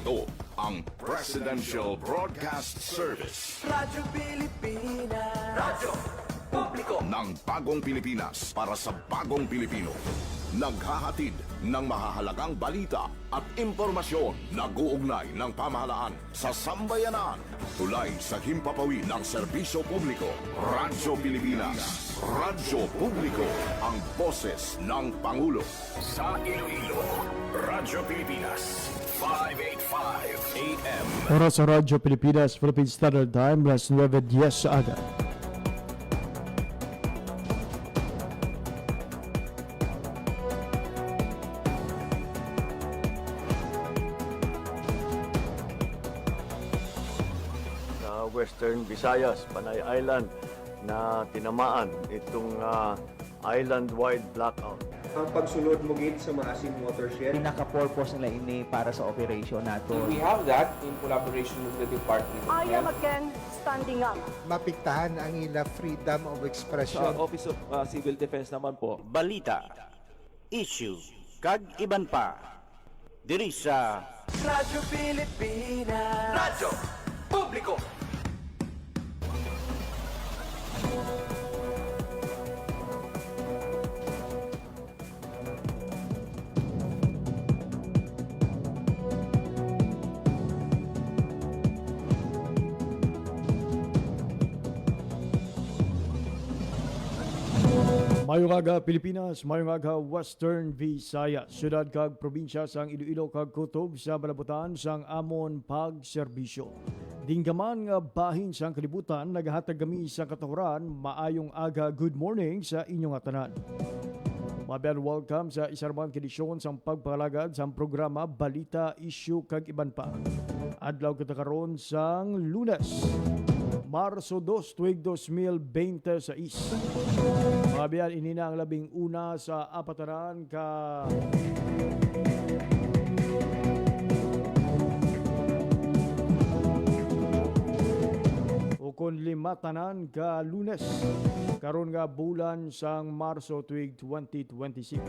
Ito ang Presidential Broadcast Service. Radyo Pilipinas. Radyo Publiko Ng bagong Pilipinas para sa bagong Pilipino. Naghahatid ng mahahalagang balita at impormasyon na guugnay ng pamahalaan sa sambayanan. Tulay sa himpapawid ng serbisyo publiko. Radyo Pilipinas. Radyo Publiko. Ang boses ng Pangulo. Sa Iloilo, Radyo Pilipinas. 585 AM. Oras sa Radyo Pilipinas, Philippine Standard Time, las 9:10 sa aga. Sa Western Visayas, Panay Island, na tinamaan itong island-wide blackout. Ang pagsulod mo gid sa maasim watershed. Pinaka-purpose nila ini para sa operation nato. We have that in collaboration with the Department of I am Health. again standing up. Mapiktahan ang ila freedom of Sa expression. Office of Civil Defense naman po, balita, issue, kag iban pa. Diri sa Radyo Pilipinas. Radyo Publiko Mayong aga Pilipinas, mayong aga Western Visayas, syudad kag probinsya sang Iloilo kag kutob sa balabutan sang amon pagserbisyo. Dinggaman nga bahin sang kalibutan, naghatag kami sa katuhuran, maayong aga, good morning sa inyong atanan. Mabiyan welcome sa isarmang kedisyon sang pagpalagad sang programa Balita, Issue kag Iban Pa. Adlaw kita karon sang Lunes, Marso 2, tuig 2026. Mabiyan ini na ang labing una sa apatanan ka ukon lima tanan ka Lunes karon nga bulan sang Marso tuig 2026.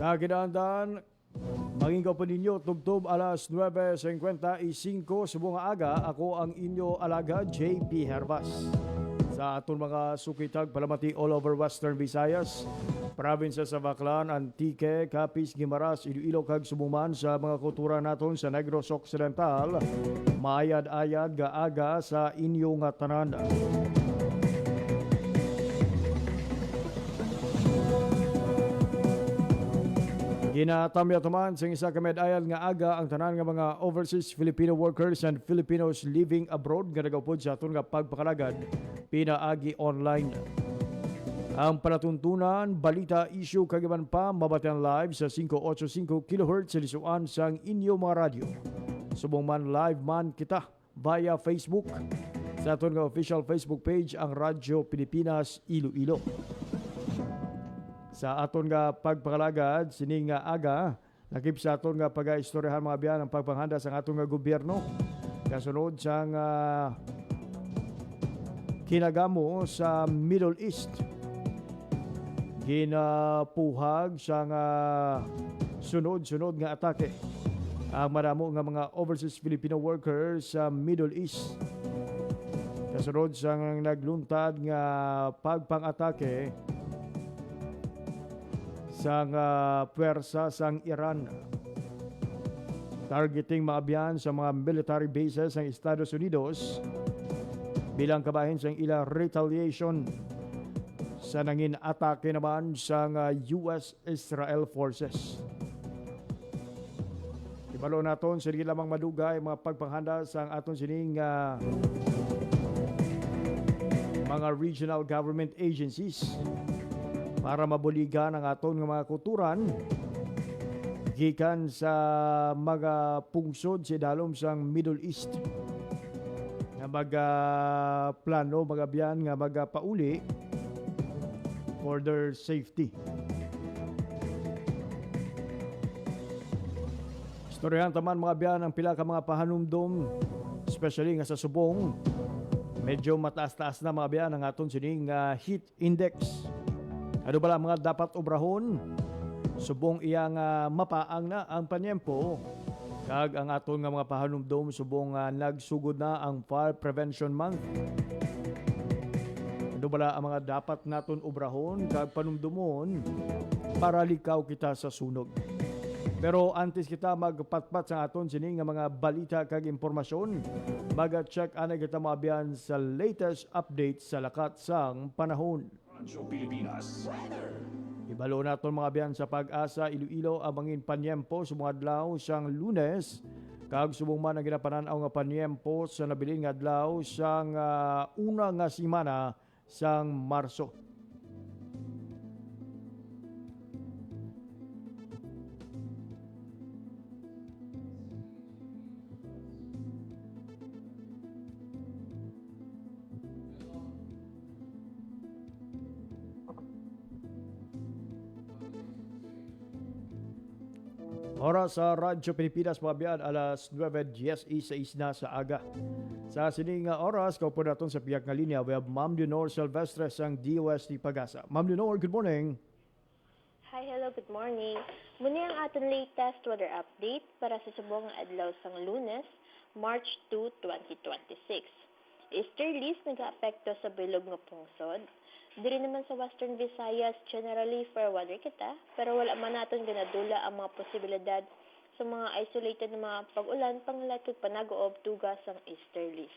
Sa kinaandan, maging po ninyo tugtog alas 9:55 sa buong aga. Ako ang inyo alaga, JP Hervas. Sa aton mga sukitag palamati all over Western Visayas, province sa Baclan, Antique, Capiz, Guimaras, Iloilo kag Sumuman sa mga kultura naton sa Negros Occidental, maayad-ayad gaaga sa inyo nga tanan. Ginatamya-taman sa isa ka med-ayal nga aga ang tanan nga mga overseas Filipino workers and Filipinos living abroad nga nagapod sa aton nga pagpakalagad pinaagi online. Ang palatuntunan, balita, issue kag iban pa mabatean live sa 585 kHz sa lisuan sang inyo mga radyo. Subong man live man kita via Facebook sa aton nga official Facebook page ang Radyo Pilipinas Iloilo. Sa aton nga pagpakalagad sining nga aga, nakip sa aton nga pag-istoryahan mga biyan ang pagpanghanda sa aton nga gobyerno kasunod sang kinagamo sa Middle East. Ginapuhag sa nga sunod-sunod nga atake ang maramo nga mga overseas Filipino workers sa Middle East. Kasunod sang nagluntad nga pagpang-atake sang puwersa sang Iran, targeting maabiyan sa mga military bases ng Estados Unidos bilang kabahin sa ila retaliation sa nangin atake naman sa US-Israel forces. Ibalo naton sige lamang madugay mga pagpanghanda sa aton sining mga regional government agencies para mabuligan ang aton nga mga kulturan gikan sa mga pungsod sa dalom sang Middle East nga plano magabiyan nga pauli for their safety. Istoryahan taman mga biyan ang pila ka mga pahanumdom especially nga sa subong. Medyo mataas-taas na mga biyan ang aton sining heat index. Ano ba lang mga dapat obrahon? Subong iyang mapaang na ang panyempo. Kag ang aton nga mga pahanumdom subong nagsugod na ang Fire Prevention Month. Ano ba lang ang mga dapat naton obrahon kag panumdumon para likaw kita sa sunog. Pero antes kita magpatpat sa aton sining nga mga balita kag impormasyon, mag-check ana kita maabiyan sa latest update sa lakat sang panahon. Radyo Pilipinas. Ibalo naton mga biyan sa Pag-asa Iloilo ang mangin panyempo sa mga adlaw sang Lunes kag subong man ang ginapananaw nga panyempo sa nabilin nga adlaw sang una nga semana sang Marso. Oras sa Radyo Pilipinas mga biyan, alas 9:10 na sa aga. Sa sining oras, kaupo natin sa piyak nga linya, we have Ma'am Leonor Silvestre sang DOST Pag-asa. Ma'am Leonor, good morning. Hi, hello, good morning. Muna ang aton latest weather update para sa subong adlaw sang Lunes, March 2, 2026. Easterlies nag-aapekto sa bilog nga pungsod. Diri naman sa Western Visayas, generally fair weather kita, pero wala man naton ganadula ang mga posibilidad sa mga isolated na mga pag-ulan, panglatod panagoob tugas ang easterlies.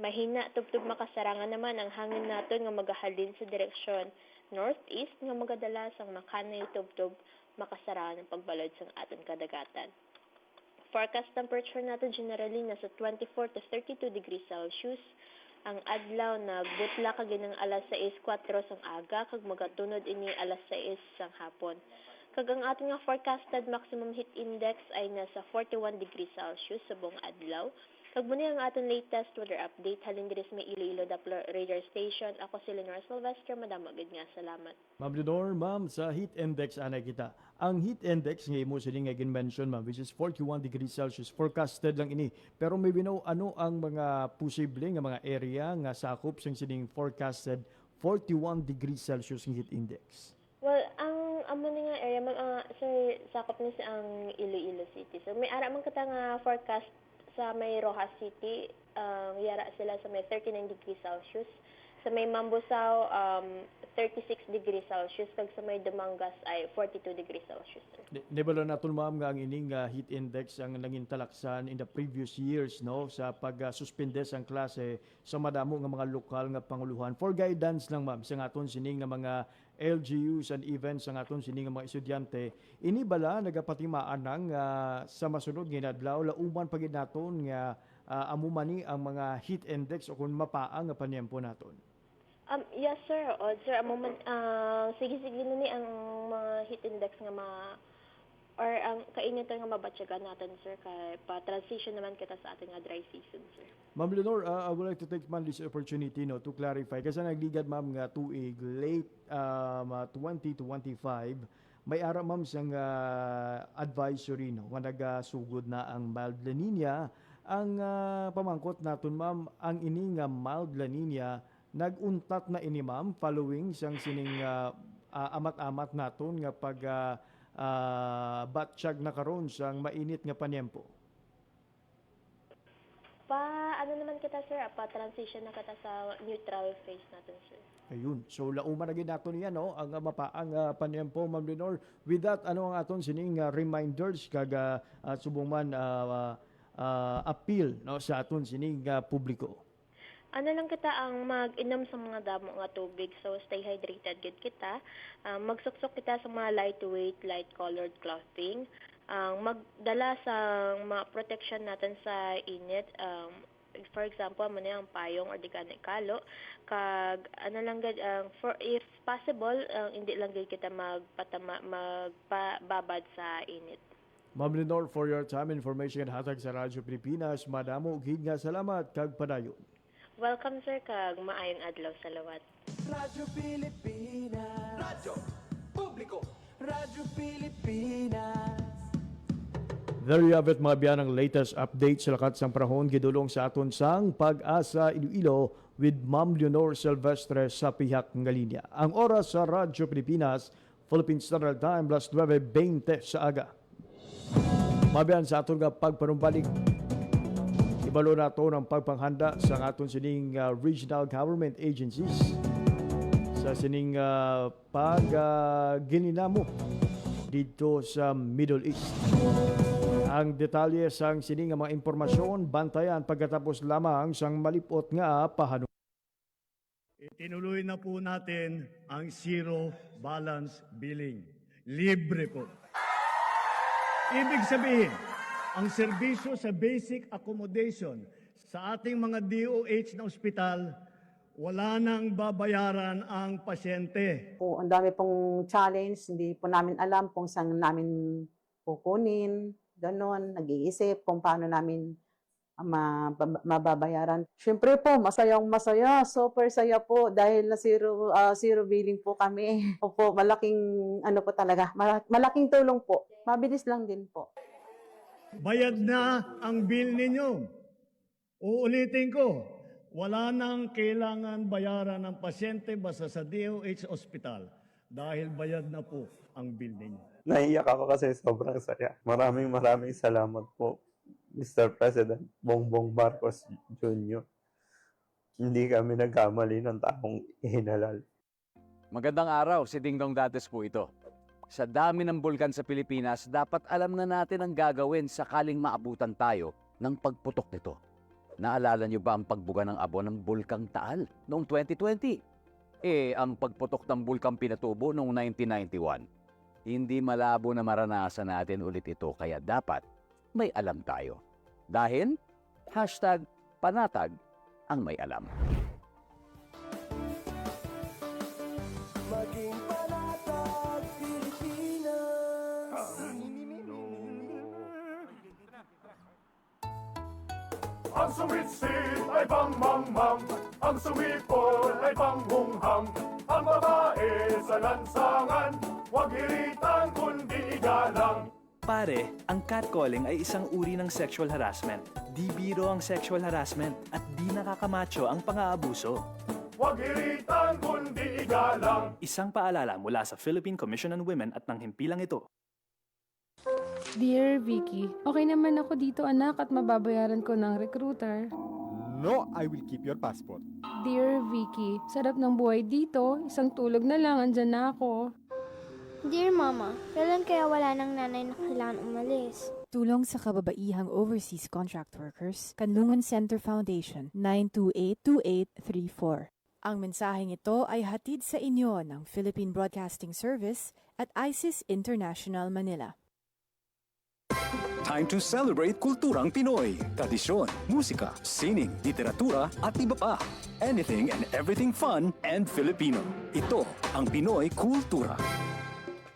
Mahina tubtub makasarangan naman ang hangin naton nga magahalin sa direksyon northeast nga magadala sang makanay tubtub makasarangan ng pagbalod sang aton kadagatan. Forecast temperature natin generally nasa 24 to 32 degrees Celsius. Ang adlaw na butla kag ng alas 6:04 sang aga kag magatunod ini alas 6 sang hapon. Kag ang ating nga forecasted maximum heat index ay nasa 41 degrees Celsius sa buong adlaw. Kag muna ang ating latest weather update halin diri sa may Iloilo Doppler Radar Station. Ako si Leonor Silvestre, madamo gid nga salamat. Ma'am Leonor, ma'am, sa heat index ana kita. Ang heat index nga imo sining nga gin-mention ma'am, which is 41 degrees Celsius, forecasted lang ini. Pero may binaw ano ang mga posible nga mga area nga sakop sang sining forecasted 41 degrees Celsius ng heat index? Well, ang amo nga area sir sakop ni sa ang Iloilo City. So may ara man kita nga forecast sa may Rojas City, yara sila sa may 39 degrees Celsius. Sa may Mambusaw, 36 degrees Celsius. Kag sa may Dumangas ay 42 degrees Celsius. Nebalo naton ma'am nga ang ining heat index ang nangin talaksan in the previous years no sa pag-suspende sang klase sa madamo nga mga lokal nga panguluhan. For guidance lang ma'am sa aton sining nga mga LGUs and events sa aton sining nga mga estudyante, ini bala nagapatimaan nang sa masunod nga adlaw lauman pagid naton nga amo mani ang mga heat index o kung mapaang nga panyempo naton. Yes sir, sir amo man sige na ni ang mga heat index nga or ang kainitan nga mabatyagan natin sir kay pa transition naman kita sa ating nga dry season sir. Ma'am Leonor, I would like to take man this opportunity no to clarify kasi nagligad ma'am nga tuig late 20 to 25 may ara ma'am sang advisory no nga nagasugod na ang mild La Nina. Ang pamangkot naton ma'am ang ini nga mild La Nina naguntat na ini ma'am following sang sining amat-amat naton nga pag batsyag na karon sang mainit nga panyempo. Ano naman kita sir, transition na kita sa neutral phase natin sir. Ayun. So lauma na gid naton niya no ang mapaang panyempo ma'am Leonor. With that ano ang aton sining reminders kag subong man appeal no sa aton sining publiko. Ano lang kita ang mag-inom sa mga damo nga tubig. So, stay hydrated gid kita. Magsuksok kita sa mga lightweight, light-colored clothing. Magdala sa mga protection natin sa init. For example, muna ang payong or di ka kalo. Kag, ano lang gid, if possible, hindi lang gid kita magpababad sa init. Ma'am Leonor, for your time, information and hatag sa Radyo Pilipinas, madamo gid nga salamat kag padayon. Welcome sir kag maayong adlaw sa lawat. Radyo Pilipinas. Radyo Publiko. Radyo Pilipinas. There you have it mga biyan, ang latest update sa lakat sang panahon gidulong sa aton sang Pag-asa Iloilo with Ma'am Leonor Silvestre sa pihak nga linya. Ang oras sa Radyo Pilipinas, Philippine Standard Time, plus 9:20 sa aga. Mabiyan sa aton nga pagpanumbalik, ibalo na ito ng pagpanghanda sa aton sining regional government agencies sa sining pag-gininamo dito sa Middle East. Ang detalye sang sining mga impormasyon, bantayan pagkatapos lamang sang malipot nga pahanong. Itinuloy na po natin ang zero balance billing. Libre po. Ibig sabihin, ang serbisyo sa basic accommodation sa ating mga DOH na ospital, wala nang babayaran ang pasyente. Po, ang dami pong challenge, hindi po namin alam kung saan namin kukunin, ganon, nag-iisip kung paano namin mababayaran. Siyempre po, masayang-masaya, super saya po dahil na zero billing po kami. Opo, malaking ano po talaga, malaking tulong po. Mabilis lang din po. Bayad na ang bill ninyo. Uulitin ko, wala nang kailangan bayaran ng pasyente basta sa DOH Hospital dahil bayad na po ang bill ninyo. Naiyak ako kasi sobrang saya. Maraming salamat po, Mr. President Bongbong Marcos Jr. Hindi kami nagkamali ng taong ihinalal. Magandang araw, si Dingdong Dates po ito. Sa dami ng bulkan sa Pilipinas, dapat alam na natin ang gagawin sakaling maabutan tayo ng pagputok nito. Naalala niyo ba ang pagbuga ng abo ng Bulkang Taal noong 2020? Ang pagputok ng Bulkang Pinatubo noong 1991. Hindi malabo na maranasan natin ulit ito, kaya dapat may alam tayo. Dahil #panatag ang may alam. Maging panatag Pilipinas. Ang sumitsit ay pangmangmang, ang sumipol ay panghunghang, ang babae sa lansangan, huwag iritan kundi igalang. Pare, ang catcalling ay isang uri ng sexual harassment. Di biro ang sexual harassment at di nakakamacho ang pang-aabuso. Huwag iritan kundi igalang. Isang paalala mula sa Philippine Commission on Women at ng himpilang ito. Dear Vicky, okay naman ako dito anak at mababayaran ko ng recruiter. No, I will keep your passport. Dear Vicky, sarap ng buhay dito. Isang tulog na lang, andyan na ako. Dear Mama, kailan kaya wala ng nanay na kailangan umalis? Tulong sa kababaihang overseas contract workers, Kanlungan Center Foundation, 928-2834. Ang mensaheng ito ay hatid sa inyo ng Philippine Broadcasting Service at ISIS International Manila. Time to celebrate kulturang Pinoy. Tradisyon, musika, sining, literatura at iba pa. Anything and everything fun and Filipino. Ito ang Pinoy Kultura.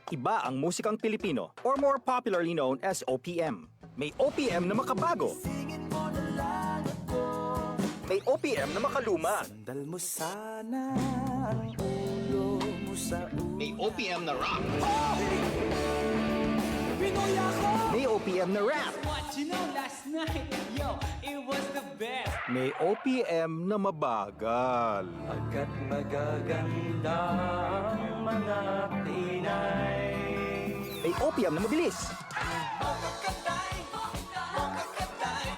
Iba ang musikang Pilipino or more popularly known as OPM. May OPM na makabago. May OPM na makaluma. Sandal mo sana ang ulo mo sa ulo. May OPM na rock. Pinoy ako! May OPM na rap. What you know last night, yo, it was the best. May OPM na mabagal. Pagkat magaganda ang mga Pinay. May OPM na mabilis.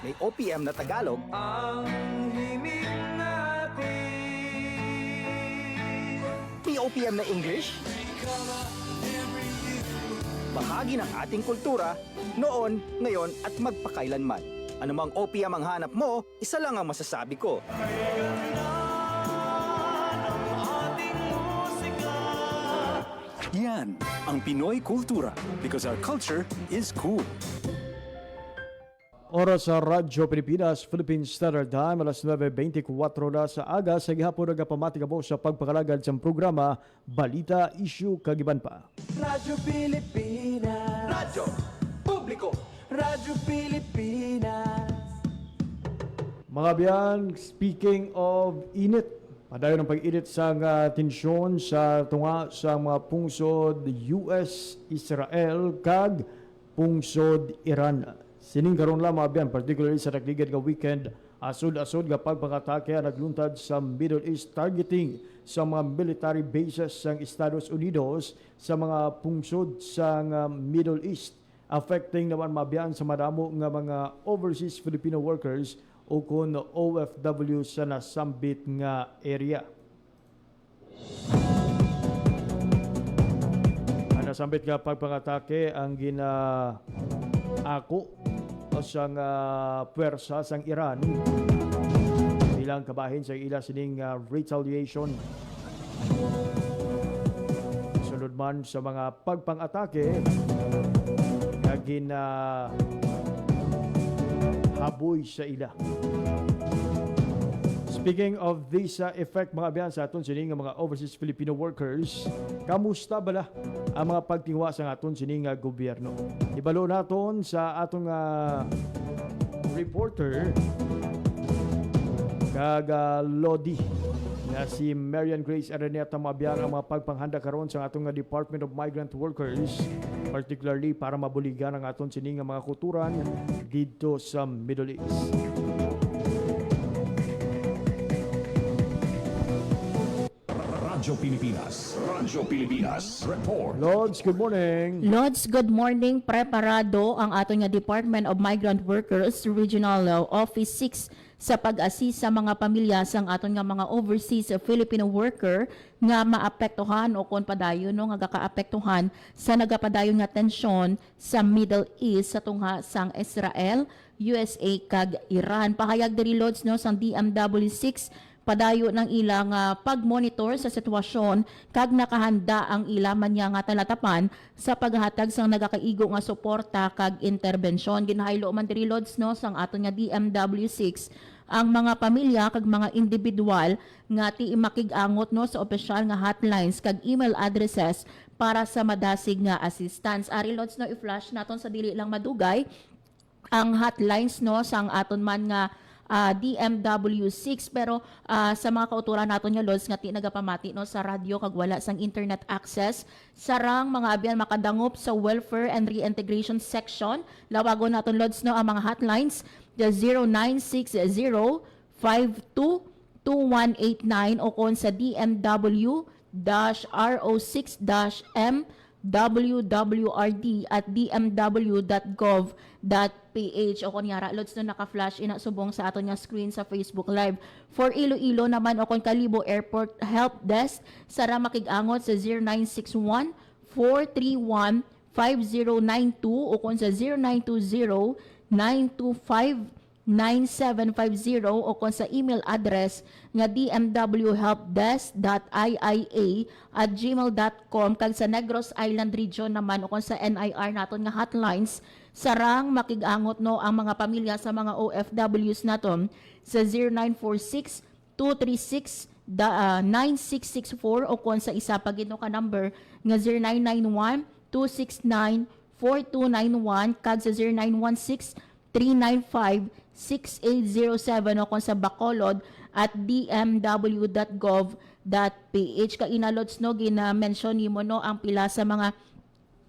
May OPM na Tagalog. Ang himig natin. May OPM na English. Bahagi ng ating kultura, noon, ngayon at magpakailanman. Anumang OPM ang hanap mo, isa lang ang masasabi ko. Yan ang Pinoy Kultura because our culture is cool. Oras sa Radyo Pilipinas, Philippine Standard Time, alas 9:24 na sa aga. Sa gihapon nagapamati ka mo sa pagpakalagad sa programa Balita, Issue, Kagiban pa. Radyo Pilipinas. Radyo Publiko. Radyo Pilipinas. Mga biyan, speaking of init, padayon ang pag-init sa tensyon sa tunga sa mga pungsod US, Israel, kag pungsod Iran. Sining karon lamang abyan, particularly sa nagligad nga weekend, asod-asod nga pagpangatake ang nagluntad sa Middle East targeting sa mga military bases ng Estados Unidos sa mga pungsod sa Middle East, affecting naman mabyan sa madamo nga mga overseas Filipino workers o kun OFW sa nasambit nga area. Ang nasambit nga pagpangatake ang ako o sang puwersa sang Iran bilang kabahin sa ila sining retaliation. Sunod man sa mga pagpang-atake na haboy sa ila. Speaking of this effect mga biyan sa aton sining mga overseas Filipino workers, kamusta bala ang mga pagtingwa sa aton sining gobyerno? Ibalo naton sa atong reporter kag Lodi na si Marian Grace Araneta mabiyang ang mga pagpanghanda karon sa atong Department of Migrant Workers, particularly para mabuligan ang aton sining mga kulturan dito sa Middle East. Radyo Pilipinas, report. Lods, good morning. Lods, good morning. Preparado ang aton nga Department of Migrant Workers Regional Office 6 sa pag-assist sa mga pamilya sang aton nga mga overseas Filipino worker nga maapektuhan o kon padayon nga gakaapektuhan sa nagapadayon nga tensyon sa Middle East sa tungha sang Israel, USA kag Iran. Pahayag diri Lods sang DMW6 padayo ng ilang pag-monitor sa sitwasyon kag nakahanda ang ilaman niya nga talatapan sa paghatag sang nagakaigo nga suporta kag interbensyon. Ginahaylo man diri Lods sang aton nga DMW6 ang mga pamilya kag mga individual nga ti makig-angot sa opisyal nga hotlines kag email addresses para sa madasig nga assistance. Ari Lods i-flash naton sa dili lang madugay ang hotlines sang aton man nga DMW6 pero sa mga kauturan naton nga Lods nga ti nagapamati sa radyo kag wala sang internet access sarang mga abyan makadangop sa welfare and reintegration section. Lawagon naton Lods ang mga hotlines the 0960-522189 o kon sa DMW-RO6-M wwrd at dmw.gov.ph o kunyara Lods naka-flash ina subong sa aton nga screen sa Facebook Live. For Iloilo naman o kon Kalibo Airport Help Desk sara makig-angot sa 0961-431-5092 o kon sa 0920-925-9750 o kon sa email address nga dmwhelpdesk.iia@gmail.com kag sa Negros Island Region naman o kon sa NIR naton nga hotlines sarang makig-angot ang mga pamilya sa mga OFWs naton sa 0946-236-9664 o kon sa isa pa gid ka number nga 0991-269-4291 kag sa 0916-395-6807 o kon sa Bacolod at dmw.gov.ph. Kainalods gina-mention nimo ang pila sa mga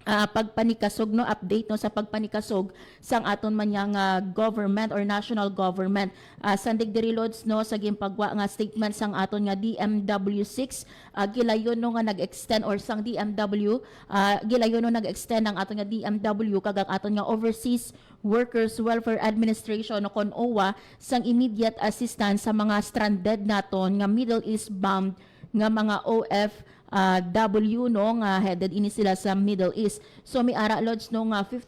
pagpanikasog update sa pagpanikasog sang aton man nga government or national government. Sandig diri Lods sa gimpagwa nga statement sang aton nga DMW6 gilayon nga nag-extend or sang DMW gilayon nag-extend ang aton nga DMW kag ang aton nga Overseas Workers Welfare Administration o kon OWA sang immediate assistance sa mga stranded naton nga Middle East bound nga mga OFW nga headed ini sila sa Middle East. So may ara Lods 57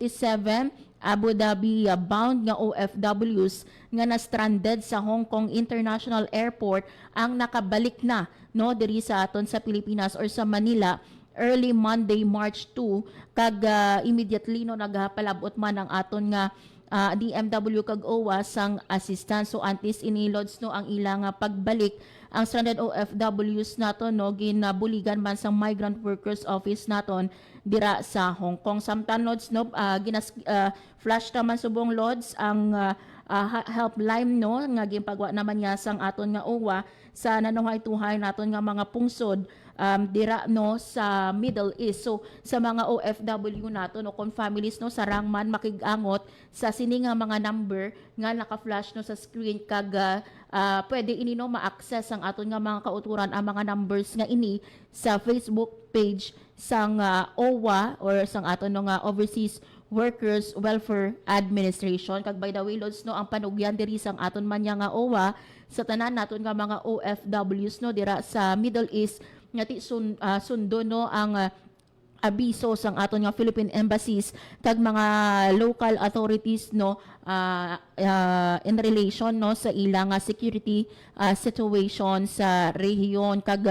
Abu Dhabi bound nga OFWs nga na stranded sa Hong Kong International Airport ang nakabalik na diri sa aton sa Pilipinas or sa Manila early Monday, March 2 kag immediately nagpalabot man ang aton nga DMW kag OWA sang assistance. So antes ini Lods ang ilang pagbalik ang stranded OFWs naton ginabuligan man sang Migrant Workers Office naton dira sa Hong Kong. Samtang Lods flash naman subong Lods ang helpline no nga gimpagwa naman niya sang aton nga OWA sa nanuhay-tuhay naton nga mga pungsod dira no sa Middle East. So sa mga OFW nato no kung families no sarang man makigangot sa sini nga mga number nga naka-flash no sa screen kag pwede ini no ma-access ang aton nga mga kauturan ang mga numbers nga ini sa Facebook page sang OWA or sang aton no nga Overseas Workers Welfare Administration. Kag by the way Lods no ang panugyan diri sang aton man nga OWA sa tanan naton nga mga OFWs no dira sa Middle East ngati sundo no ang abiso sang aton nga Philippine embassies kag mga local authorities no in relation no sa ilang security situation sa rehiyon kag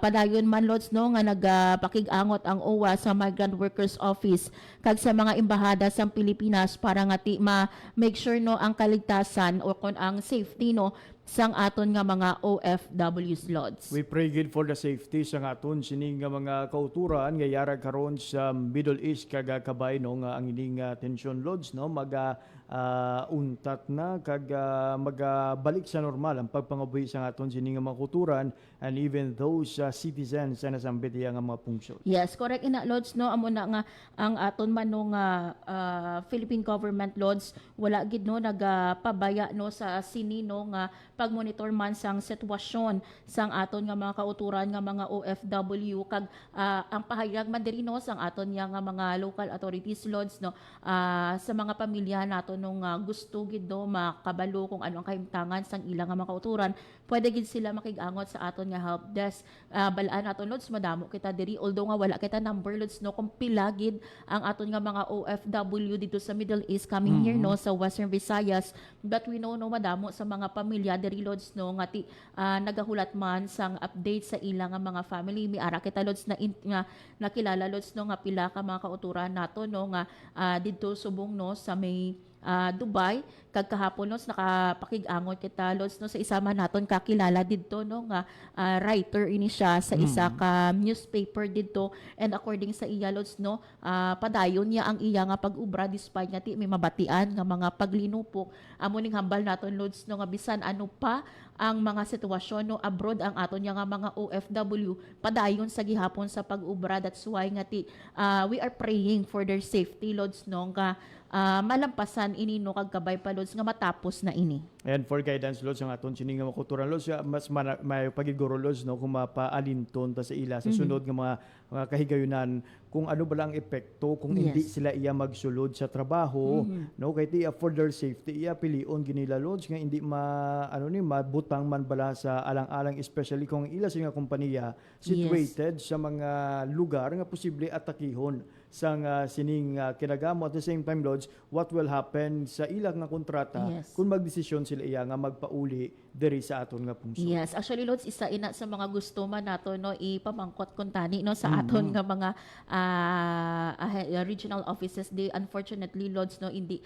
padayon man Lods no nga nagpakigangot ang OWA sa Migrant Workers Office kag sa mga embahada sa Pilipinas para ngati ma-make sure no ang kaligtasan o kon ang safety no sang aton nga mga OFWs Lods. We pray good for the safety sang aton sining nga mga kauturan nga yara karon sa Middle East kag kabay no nga ang ining tension Lods no untat na kag magabalik sa normal ang pagpangabuhi sang aton sining nga mga kauturan and even those citizens na nasambit iya nga mga pungsod. Yes, correct ina Lods no amo na nga ang aton man no nga Philippine government Lods wala gid no nagapabaya no sa sini no nga pagmonitor man sang sitwasyon sang aton nga mga kauturan nga mga OFW kag ang pahayag man diri no sang aton nga mga local authorities Lods no sa mga pamilya nato nung gusto gid no makabalo kung ano ang kahimtangan sang ilang nga mga kauturan pwede gid sila makigangot sa aton nga help desk balaan naton Lods madamo kita diri although nga wala kita number Lods no kung pila gid ang aton nga mga OFW dito sa Middle East coming here no sa Western Visayas but we know no madamo sa mga pamilya diri Lods no ngati nagahulat man sang update sa ilang nga mga family mi ara kita Lods nga nakilala Lods no nga pila ka mga kauturan nato no nga didto subong no sa may Dubai kag kahapon no nakapakigangot kita Lods no sa isa man naton kakilala didto no nga writer ini siya sa isa ka newspaper didto and according sa iya Lods no padayon niya ang iya nga pag-ubra despite nga ti may mabatian nga mga paglinupok amo ning hambal naton Lods no nga bisan ano pa ang mga sitwasyon no abroad ang aton nga mga OFW padayon sa gihapon sa pag-ubra that's why nga ti we are praying for their safety Lods no nga malampasan ini no kag kabay pa Lods nga matapos na ini. And for guidance Lods ang aton sining nga makuturan Lods mas may pagiguro Lods no kung mapaalinton ta sa ila sa sunod nga mga kahigayunan kung ano ba lang epekto kung hindi sila iya magsulod sa trabaho no kay ti for their safety iya pilion ginila Lods nga hindi mabutang man bala sa alang-alang especially kung ila sa nga kompanya situated sa mga lugar nga posible atakihon sang sining kinagamo at the same time Lods what will happen sa ilang nga kontrata kung magdesisyon sila iya nga magpauli diri sa aton nga pungsod. Yes, actually Lods isa ina sa mga gusto man nato no ipamangkot kun tani no sa aton nga mga regional offices di unfortunately Lods no hindi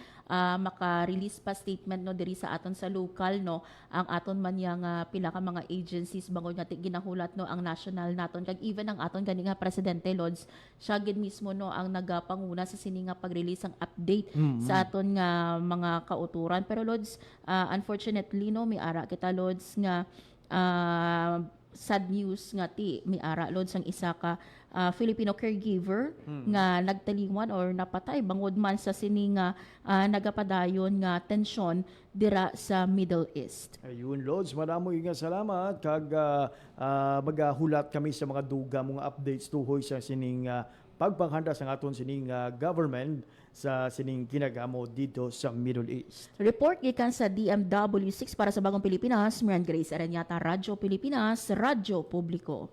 maka-release pa statement no diri sa aton sa local no ang aton man yang pila ka mga agencies bangod nga ginahulat no ang national naton kag even ang aton gani nga presidente Lods siya gid mismo no ang nagapanguna sa sini nga pag-release ang update sa aton nga mga kauturan pero Lods unfortunately no mi ara kita Lods nga sad news nga ti mi ara Lods ang isa ka Filipino caregiver nga nagtaliwan or napatay bangod man sa sini nga nagapadayon nga tensyon dira sa Middle East. Ayun Lods, madamo nga salamat kag magahulat kami sa mga duga mga updates tuhoy sa sining pagpanghanda sa aton sining government sa sining kinagamo dito sa Middle East. Report gikan sa DMW6 para sa Bagong Pilipinas, Marian Grace Aranyata, Radyo Pilipinas, Radyo Publiko.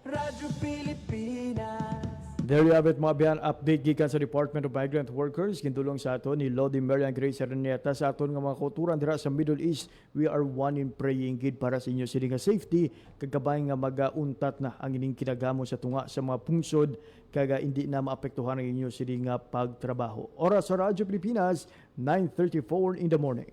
Radyo Pilipinas. There you have it mga biyan, update gikan sa Department of Migrant Workers gindulong sa aton ni Lodi Marian Grace Aranyata sa aton nga mga kauturan dira sa Middle East. We are one in praying gid para sa inyo sila nga safety kagabay nga magauntat na ang ining kinagamo sa tunga sa mga pungsod kaga hindi na maapektuhan ang inyo sila nga pagtrabaho. Oras sa Radyo Pilipinas 9:34 in the morning.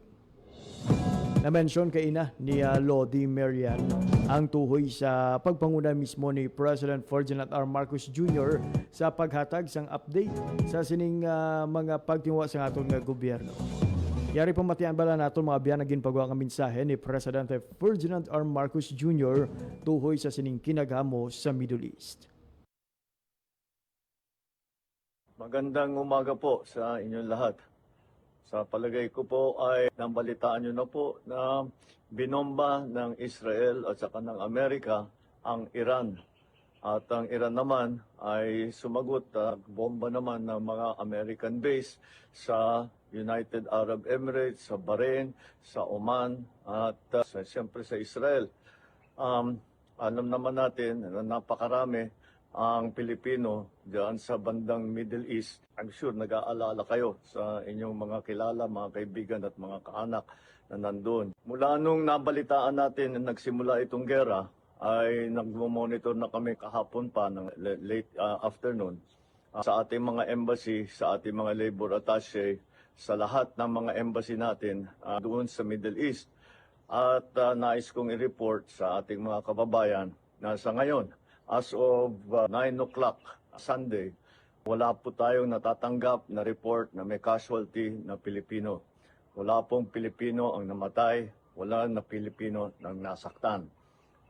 Na-mention kay ina ni Lodi Marian ang tuhoy sa pagpanguna mismo ni President Ferdinand R. Marcos Jr. sa paghatag sang update sa sining mga pagtingwa sa atong gobyerno. Yari pamatian bala naton mga biyan naging pagwa nga mensahe ni Presidente Ferdinand R. Marcos Jr. tuhoy sa sining kinagamo sa Middle East. Magandang umaga po sa inyong lahat. Sa palagay ko po ay nambalitaan nyo na po na binomba ng Israel at saka ng Amerika ang Iran. At ang Iran naman ay sumagot at bomba naman ng mga American base sa United Arab Emirates, sa Bahrain, sa Oman at siyempre sa Israel. Alam naman natin na napakarami ang Pilipino diyan sa bandang Middle East. I'm sure nag-aalala kayo sa inyong mga kilala, mga kaibigan at mga kaanak na nandun. Mula nung nabalitaan natin na nagsimula itong gera, ay nag-monitor na kami kahapon pa ng late afternoon sa ating mga embassy, sa ating mga labor attaché, sa lahat ng mga embassy natin doon sa Middle East. At nais kong i-report sa ating mga kababayan na sa ngayon, as of 9 o'clock Sunday, wala po tayong natatanggap na report na may casualty na Pilipino. Wala pong Pilipino ang namatay, wala na Pilipino ang nasaktan.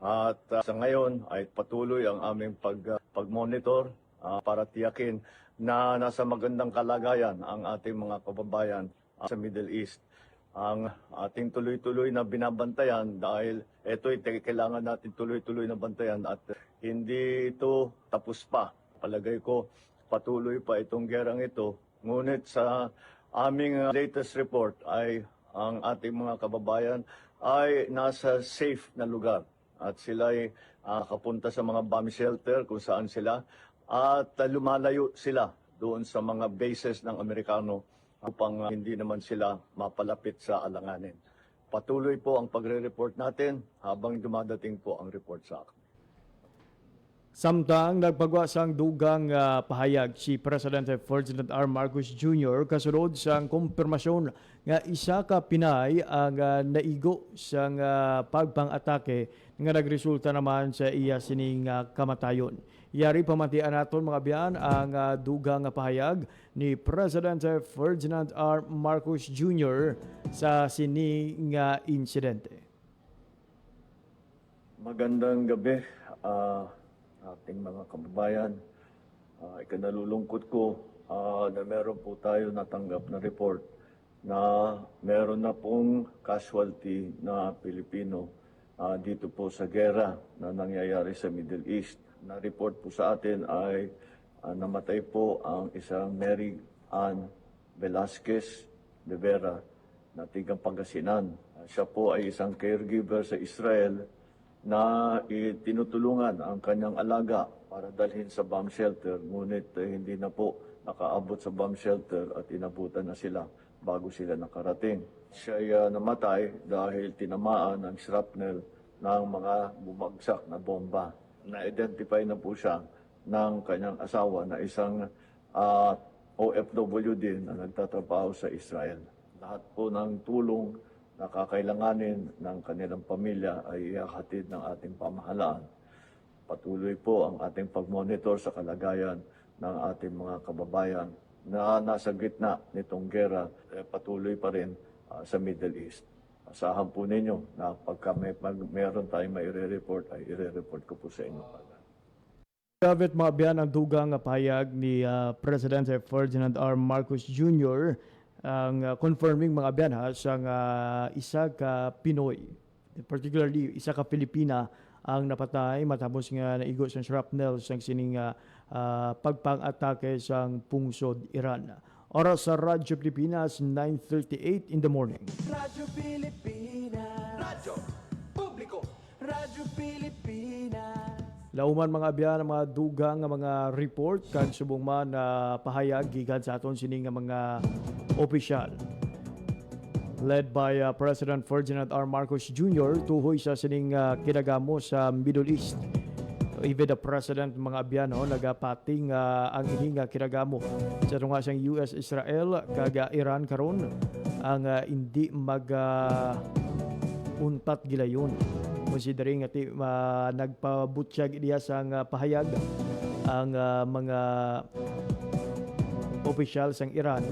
At sa ngayon ay patuloy ang aming pag-monitor para tiyakin na nasa magandang kalagayan ang ating mga kababayan sa Middle East. Ang ating tuloy-tuloy na binabantayan dahil ito'y kailangan natin tuloy-tuloy na bantayan at hindi ito tapos pa. Palagay ko patuloy pa itong gerang ito. Ngunit sa aming latest report ay ang ating mga kababayan ay nasa safe na lugar. At sila ay kapunta sa mga bomb shelter kung saan sila at lumalayo sila doon sa mga bases ng Amerikano upang hindi naman sila mapalapit sa alanganin. Patuloy po ang pagre-report natin habang dumadating po ang report sa akin. Samtang nagpagwa sang dugang pahayag si Presidente Ferdinand R. Marcos Jr. kasunod sang kumpirmasyon nga isa ka Pinay ang naigo sang pagpang-atake nga nagresulta naman sa iya sining kamatayon. Yari pamantian naton mga biyan ang dugang pahayag ni Presidente Ferdinand R. Marcos Jr. sa sining insidente. Magandang gabi. Ating mga kababayan, ikanalulungkot ko na meron po tayo natanggap na report na meron na pong casualty na Pilipino dito po sa gera na nangyayari sa Middle East. Na-report po sa atin ay namatay po ang isang Mary Ann Velasquez de Vera na tigang Pangasinan. Siya po ay isang caregiver sa Israel na tinutulungan ang kanyang alaga para dalhin sa bomb shelter. Ngunit hindi na po nakaabot sa bomb shelter at inabutan na sila bago sila nakarating. Siya ay namatay dahil tinamaan ng shrapnel ng mga bumagsak na bomba. Na-identify na po siya ng kanyang asawa na isang OFW din na nagtatrabaho sa Israel. Lahat po ng tulong na kakailanganin ng kanilang pamilya ay ihahatid ng ating pamahalaan. Patuloy po ang ating pag-monitor sa kalagayan ng ating mga kababayan na nasa gitna nitong gera, patuloy pa rin sa Middle East. Asahan po ninyo na pagka meron tayong maire-report, ay ire-report ko po sa inyo. David Mabian ang dugang pahayag ni Presidente Ferdinand R. Marcos Jr. ang confirming mga biyan sang isa ka Pinoy, particularly isa ka Pilipina ang napatay matapos nga naigo sa shrapnel sang sining pagpang-atake sang pungsod Iran. Oras sa Radyo Pilipinas, 9:38 in the morning. Radyo Pilipinas, Radyo Publiko, Radyo Pilipinas. Lauman mga biyan ang mga dugang nga mga report kan subong man pahayag gikan sa aton sining nga mga opisyal. Led by President Ferdinand R. Marcos Jr. tuhoy sa sining kinagamo sa Middle East. Even the President mga abiyano nagapating ang ihinga kinagamo sa tunga sang US, Israel, kaga Iran karon ang hindi untat gilayon. Considering ati nagpabutyag diya sa pahayag ang mga officials ng Iran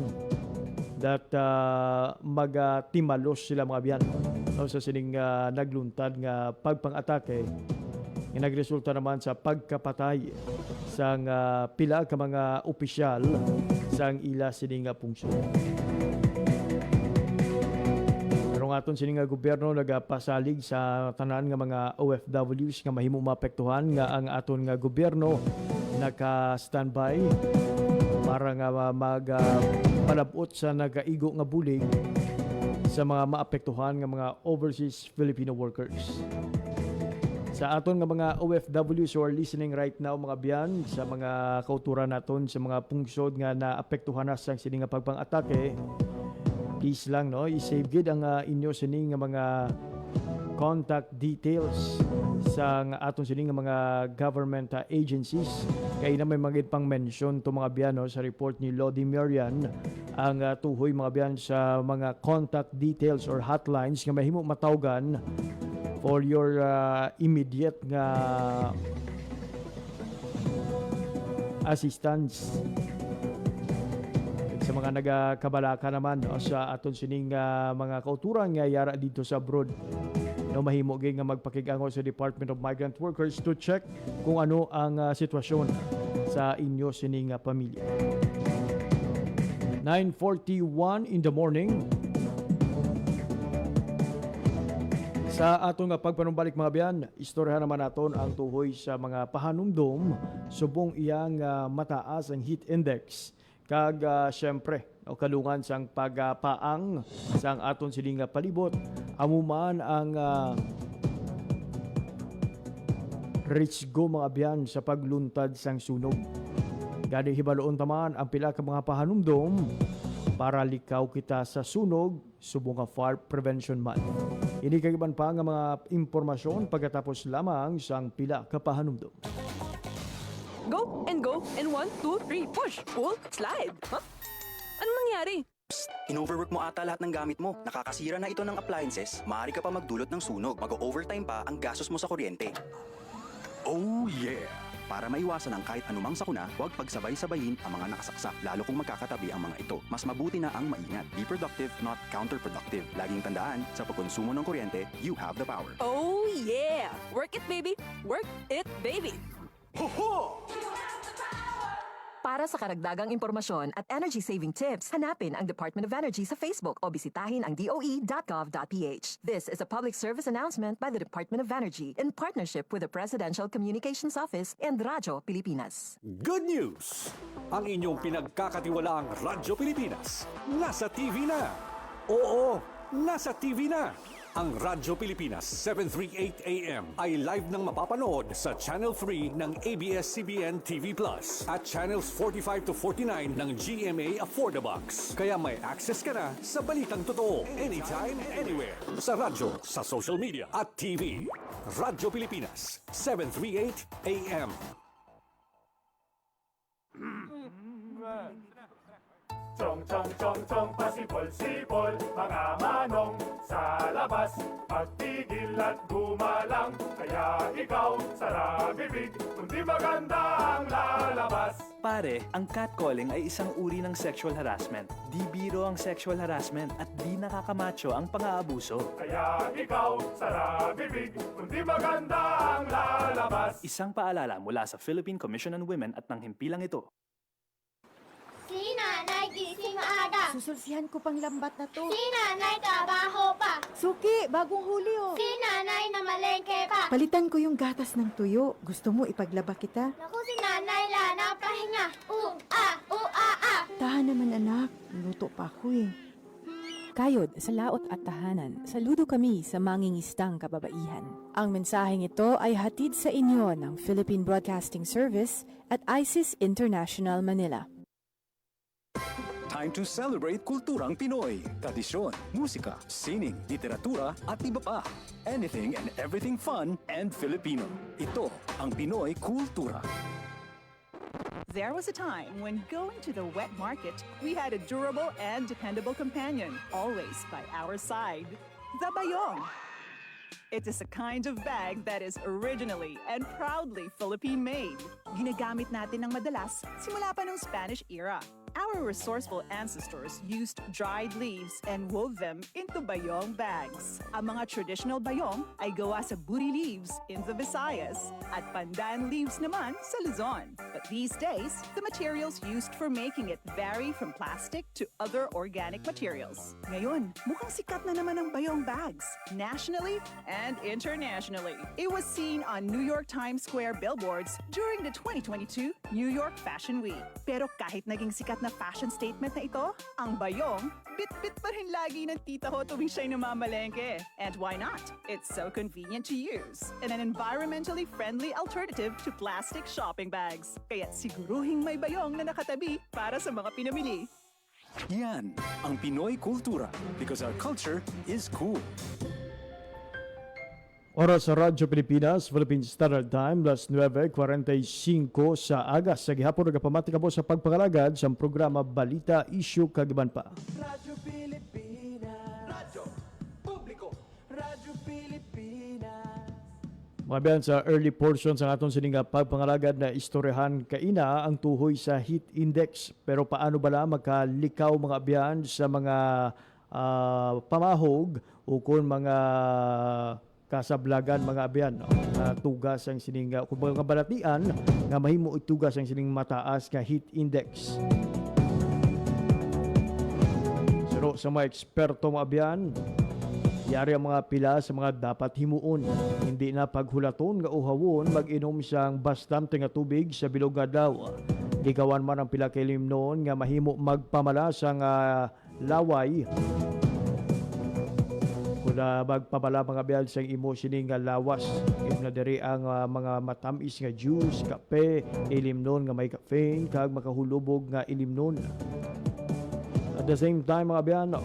that magtimalos sila mga biyan sa sining nagluntad nga pagpang-atake nga nagresulta naman sa pagkapatay sang pila ka mga opisyal sang ila sining pungsod. Pero nga aton sining gobyerno nagapasalig sa tanan nga mga OFWs nga mahimo maapektuhan nga ang aton nga gobyerno naka-standby para nga magpalabot sa nagaigo nga bulig sa mga maapektuhan nga mga overseas Filipino workers. Sa aton nga mga OFWs who are listening right now mga biyan, sa mga kauturan naton sa mga pungsod nga naapektuhan na sa sining nga pagpang-atake, please lang i-save gid ang inyo sining nga mga contact details sa aton sining nga mga government agencies. Kaya na may magid pang mention to mga biyan sa report ni Lodi Merian ang tuhoy mga biyan sa mga contact details or hotlines nga mahimo matawgan for your immediate nga assistance. Sa mga nagakabalaka naman sa aton sining mga kauturan nga yara dito sa abroad, mahimo gyud nga magpakigango sa Department of Migrant Workers to check kung ano ang sitwasyon sa inyo sining pamilya. 9:41 in the morning. Sa atong pagpanumbalik mga biyan, istoryahan naman naton ang tuhoy sa mga pahanumdom subong iyang mataas ang heat index kag syempre kalungan sang pagpaang sang aton sining palibot amuman ang risgo mga biyan sa pagluntad sang sunog. Gani hibaloon taman ang pila ka mga pahanumdom para likaw kita sa sunog subong fire prevention month. Ini kagiban pa nga mga impormasyon pagkatapos lamang sang pila ka pahanumdom. Go and 1, 2, 3, push, pull, slide. Huh? Anong nangyari? In-overwork mo ata lahat ng gamit mo. Nakakasira na ito ng appliances. Maaari ka pa magdulot ng sunog. Mag-overtime pa ang gastos mo sa kuryente. Oh yeah! Para maiwasan ang kahit anumang sakuna, huwag pagsabay-sabayin ang mga nakasaksak, lalo kung magkakatabi ang mga ito. Mas mabuti na ang maingat. Be productive, not counterproductive. Laging tandaan, sa pagkonsumo ng kuryente, you have the power. Oh yeah! Work it, baby! Work it, baby! Ho-ho! Para sa karagdagang impormasyon at energy-saving tips, hanapin ang Department of Energy sa Facebook o bisitahin ang doe.gov.ph. This is a public service announcement by the Department of Energy in partnership with the Presidential Communications Office and Radyo Pilipinas. Good news! Ang inyong pinagkakatiwalaang Radyo Pilipinas nasa TV na. Oo, nasa TV na. Ang Radyo Pilipinas 738 AM ay live nang mapapanood sa Channel 3 ng ABS-CBN TV Plus at Channels 45 to 49 ng GMA Affordabox. Kaya may access ka na sa balitang totoo anytime, anywhere. Sa radyo, sa social media at TV. Radyo Pilipinas 738 AM. Chong, pasipol-sipol, mga manong sa labas. Pagtigil at gumalang, kaya ikaw sarabibig, kundi maganda ang lalabas. Pare, ang catcalling ay isang uri ng sexual harassment. Di biro ang sexual harassment at di nakakamacho ang pang-aabuso. Kaya ikaw sarabibig, kundi maganda ang lalabas. Isang paalala mula sa Philippine Commission on Women at ng himpilang ito. Si nanay gising maaga. Susulsihan ko pang lambat na to. Si nanay trabaho pa. Suki, bagong huli oh. Si nanay na malengke pa. Palitan ko yung gatas ng tuyo. Gusto mo ipaglaba kita? Naku, si nanay lana pahinga. Tahan naman anak. Luto pa ako eh. Kayod sa laot at tahanan, saludo kami sa mangingistang kababaihan. Ang mensaheng ito ay hatid sa inyo ng Philippine Broadcasting Service at ISIS International Manila. Time to celebrate kulturang Pinoy. Tradisyon, musika, sining, literatura at iba pa. Anything and everything fun and Filipino. Ito ang Pinoy Kultura. There was a time when going to the wet market, we had a durable and dependable companion, always by our side. The Bayong. It is a kind of bag that is originally and proudly Philippine-made. Ginagamit natin ng madalas simula pa ng Spanish era. Our resourceful ancestors used dried leaves and wove them into bayong bags. Ang mga traditional bayong ay gawa sa buri leaves in the Visayas at pandan leaves naman sa Luzon. But these days, the materials used for making it vary from plastic to other organic materials. Ngayon, mukhang sikat na naman ang bayong bags, nationally and internationally. It was seen on New York Times Square billboards during the 2022 New York Fashion Week. Pero kahit naging sikat na fashion statement na ito, ang bayong, bit-bit pa rin lagi ng tita ko tuwing siya'y namamalengke. And why not? It's so convenient to use and an environmentally friendly alternative to plastic shopping bags. Kaya't siguruhing may bayong na nakatabi para sa mga pinamili. Yan ang Pinoy kultura because our culture is cool. Oras sa Radyo Pilipinas, Philippine Standard Time, las 9:45 sa agas. Sa gihapon, nagapamati ka po sa pagpangalagad sa programa Balita, Issue, Kagiban pa. Radyo Pilipinas. Radyo Publiko. Radyo Pilipinas. Mga biyan, sa early portion sa aton sininga pagpangalagad na istoryahan kaina ang tuhoy sa heat index. Pero paano bala makalikaw mga biyan sa mga pamahog o kung mga kasablagan mga abyan na tugas ang sininga kung mga balatian nga mahimo itugas ang sining mataas nga heat index. Pero sa mga eksperto mga abyan, yari ang mga pila sa mga dapat himuon. Hindi na paghulaton nga uhawon mag-inom siyang bastante nga tubig sa bilog nga daw. Ikawan man ang pila kay limnon nga mahimo magpamala sa nga laway. Kula magpabala mga biyal sa imo sining nga lawas. If na diri ang mga matamis nga juice, kape, ilimnon nga may caffeine, kag makahulubog nga ilimnon. At the same time mga biyal,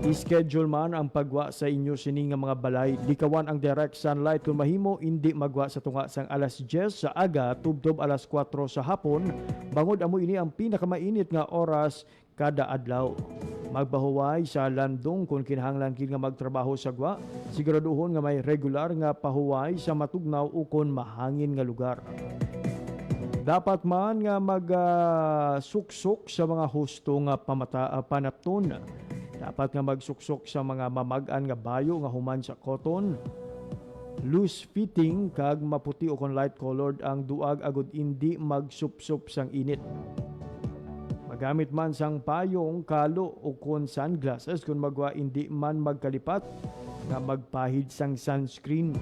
i-schedule man ang pagwa sa inyo sining nga mga balay. Likawan ang direct sunlight kung mahimo, hindi magwa sa tunga sang alas 10 sa aga, tubtob alas 4 sa hapon. Bangod amo ini ang pinakamainit nga oras kada adlaw. Magpahuway sa landong kung kinahanglan kin nga magtrabaho sa gwa. Siguraduhon nga may regular nga pahuway sa matugnaw o kung mahangin nga lugar. Dapat man nga magsuksok sa mga husto nga panapton. Dapat nga magsuksok sa mga mamag-an nga bayo nga human sa cotton. Loose fitting kag maputi o kung light colored ang duag agud hindi magsupsup sang init. Magamit man sang payong, kalo o kung sunglasses kung magwa hindi man magkalipat nga magpahid sang sunscreen.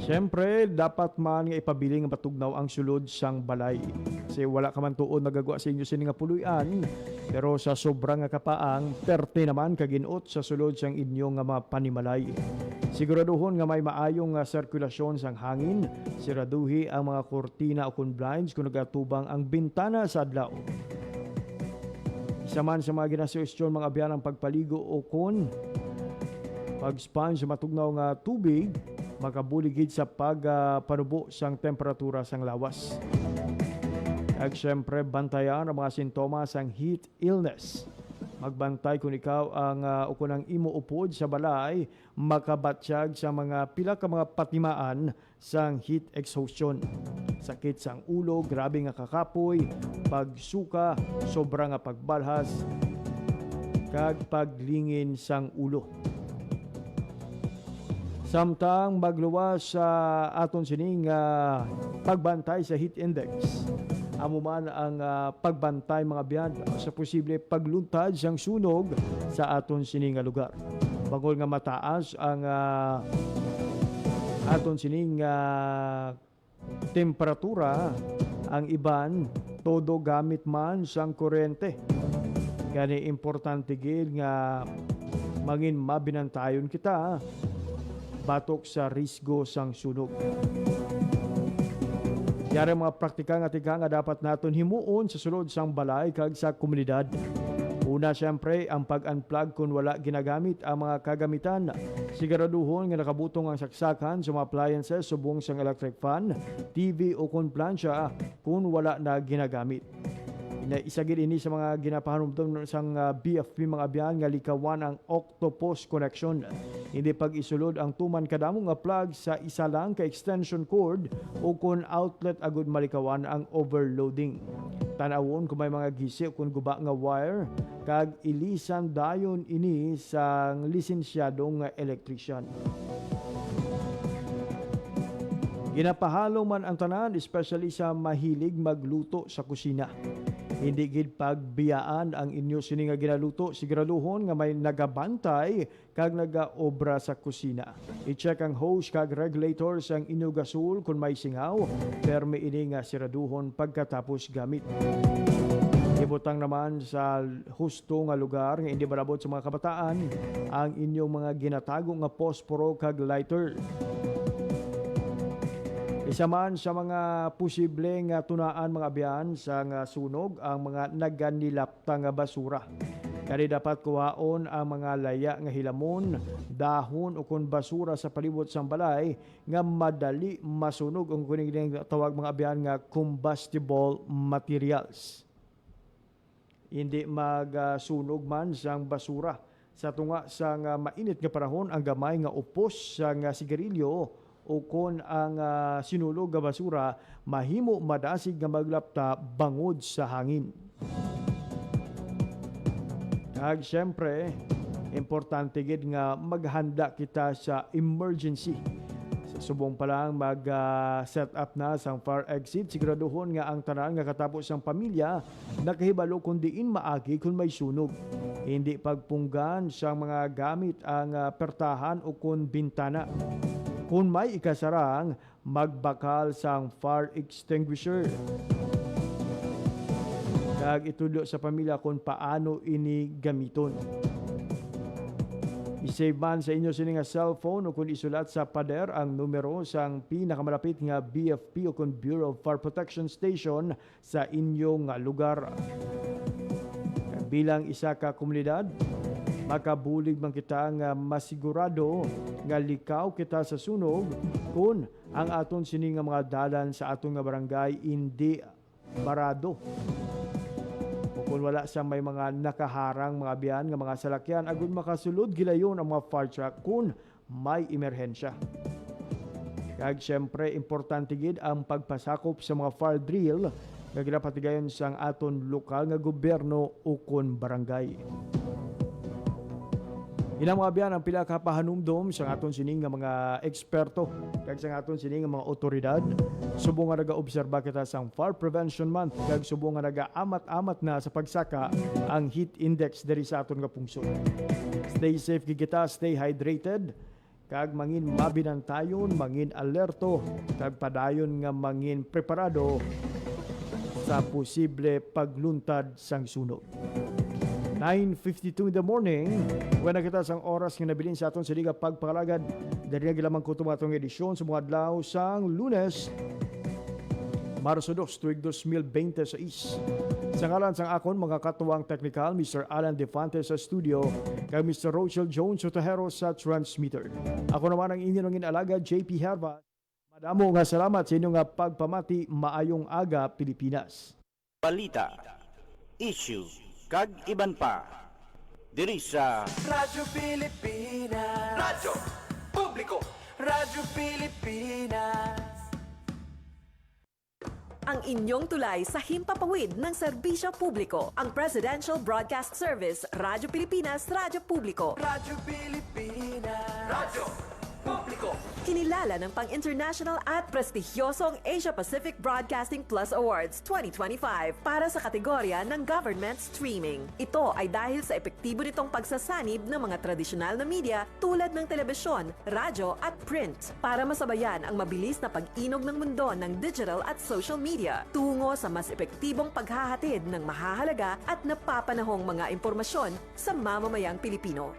Siyempre, dapat man nga ipabili nga matugnaw ang sulod sang balay. Kasi wala ka man tuon nagagawa sa inyo sini nga puluyan, pero sa sobrang nga kapaang, perte naman kaginot sa sulod sang inyong nga mga panimalay. Siguraduhon nga may maayong sirkulasyon sang hangin, siraduhi ang mga kortina o kung blinds kung nagatubang ang bintana sa adlaw. Isa man sa mga ginasuestyon mga biyan ang pagpaligo o kung pag-sponge sa matugnaw nga tubig, makabuligid sa pagpanubo sang temperatura sang lawas. At syempre, bantayan ang mga sintomas sang heat illness. Magbantay kung ikaw ang ukunang imo upod sa balay, makabatsyag sa mga pila ka mga patimaan sang heat exhaustion. Sakit sang ulo, grabe nga kakapoy, pagsuka, sobra nga pagbalhas, kag paglingin sang ulo. Samtang magluwas sa aton sining pagbantay sa heat index. Amo man ang pagbantay mga biyan sa posible pagluntad sang sunog sa aton sining lugar. Bangol nga mataas ang aton sining temperatura, ang iban todo gamit man sang kuryente. Gani importante gid nga mangin mabinantayon kita batok sa risgo sang sunog. Yari mga praktika nga tika nga dapat naton himuon sa sulod sang balay kag sa komunidad. Una siyempre ang pag-unplug kung wala ginagamit ang mga kagamitan. Siguraduhon nga nakabutong ang saksakan sa mga appliances subong sang electric fan, TV o kung plansya kung wala na ginagamit. Isagid ini sa mga ginapahanumdum sang BFP mga abyan nga likawan ang octopus connection. Hindi pag isulod ang tuman kadamo nga plug sa isa lang ka extension cord o kun outlet agud malikawan ang overloading. Tanawon kung may mga gisi o kun guba nga wire kag ilisan dayon ini sang lisensyadong nga electrician. Ginapahalo man ang tanan, especially sa mahilig magluto sa kusina. Hindi gid pagbiyaan ang inyo sini nga ginaluto, siguraduhon nga may nagabantay kag nagaobra sa kusina. I-check ang hose kag regulators ang inyo gasul kung may singaw, permi ini nga siraduhon pagkatapos gamit. Ibutang naman sa husto nga lugar nga hindi barabot sa mga kabataan ang inyong mga ginatago nga posporo kag lighter. Isa man sa mga posibleng tunaan mga abyan sa nga sunog ang mga naganilapta nga basura. Kani dapat kuhaon ang mga laya nga hilamon, dahon o kun basura sa palibot sang balay nga madali masunog ang kuning tawag mga abyan nga combustible materials. Hindi magsunog man sang basura. Sa tunga sang mainit nga panahon ang gamay nga upos sang sigarilyo o kung ang sinulog nga basura, mahimo madasig nga maglapta bangod sa hangin. Kag syempre, importante gid nga maghanda kita sa emergency. Sa subong pa lang mag-set up na sang fire exit, siguraduhon nga ang tanan nga katapos ang pamilya nakahibalo kung diin maagi kung may sunog. Hindi pagpunggan sa mga gamit ang pertahan o kung bintana. Kung may ikasarang, magbakal sang fire extinguisher. Kag itudlo sa pamilya kung paano ini gamiton. I-save man sa inyo sini nga cellphone o kung isulat sa pader ang numero sang pinakamalapit nga BFP o kung Bureau of Fire Protection Station sa inyong lugar. Bilang isa ka komunidad, makabulig man kita nga masigurado nga likaw kita sa sunog kung ang aton sini nga mga dalan sa aton nga barangay hindi barado. O kung wala sa may mga nakaharang mga biyan nga mga salakyan, agud makasulod gilayon ang mga fire truck kung may emerhensya. Kag syempre, importante gid ang pagpasakop sa mga fire drill nga ginapatigayon sang aton lokal nga gobyerno o kung barangay. Inang mga biyan ang pila ka pahanumdom sa aton sining nga mga eksperto kag sa aton sining nga mga otoridad. Subong nga naga-obserba kita sang Fire Prevention Month kag subong nga naga-amat-amat na sa pagsaka ang heat index diri sa aton nga pungsod. Stay safe kita, stay hydrated kag mangin mabinantayon, mangin alerto kag padayon nga mangin preparado sa posible pagluntad sang sunog. 9:52 in the morning, when nakita sang oras nga nabilin sa aton sa liga pagpakalagad, dali nga gilamang ko tumatong edisyon sa mga adlaw sang Lunes, Marso 2, tuig 2026. Sa ngalan sang akon, mga katuwang technical, Mr. Alan Defante sa studio, kag Mr. Rochelle Jones Otahero sa transmitter. Ako naman ang inyong inalaga, JP Herba. Madamo nga salamat sa inyong pagpamati. Maayong aga, Pilipinas. Balita, issue, kag iban pa diri sa Radyo Pilipinas, Radyo Publiko, Radyo Pilipinas. Ang inyong tulay sa himpapawid ng serbisyo publiko. Ang Presidential Broadcast Service, Radyo Pilipinas, Radyo Publiko. Radyo Pilipinas, Radyo Publiko. Kinilala ng pang-international at prestigyosong Asia Pacific Broadcasting Plus Awards 2025 para sa kategorya ng Government Streaming. Ito ay dahil sa epektibo nitong pagsasanib ng mga tradisyonal na media tulad ng telebisyon, radyo at print para masabayan ang mabilis na pag-inog ng mundo ng digital at social media tungo sa mas epektibong paghahatid ng mahahalaga at napapanahong mga impormasyon sa mamamayang Pilipino.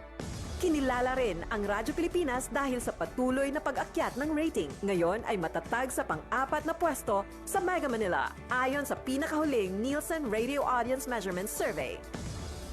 Kinilala rin ang Radyo Pilipinas dahil sa patuloy na pag-akyat ng rating. Ngayon ay matatag sa pang-4 na pwesto sa Mega Manila ayon sa pinakahuling Nielsen Radio Audience Measurement Survey.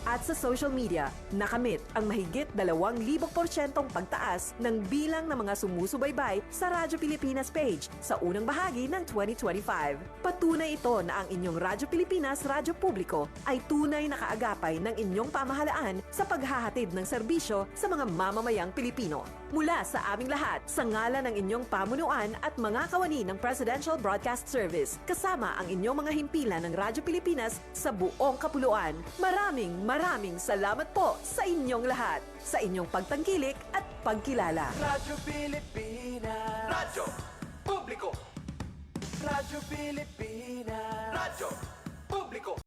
at sa social media, nakamit ang mahigit 2,000% pagtaas ng bilang ng mga sumusubaybay sa Radyo Pilipinas page sa unang bahagi ng 2025. Patunay ito na ang inyong Radyo Pilipinas Radyo Publiko ay tunay na kaagapay ng inyong pamahalaan sa paghahatid ng serbisyo sa mga mamamayang Pilipino. Mula sa aming lahat, sa ngalan ng inyong pamunuan at mga kawani ng Presidential Broadcast Service, kasama ang inyong mga himpilan ng Radyo Pilipinas sa buong kapuluan. Maraming salamat po sa inyong lahat, sa inyong pagtangkilik at pagkilala. Radyo Pilipinas. Radyo Publiko. Radyo Pilipinas. Radyo Publiko.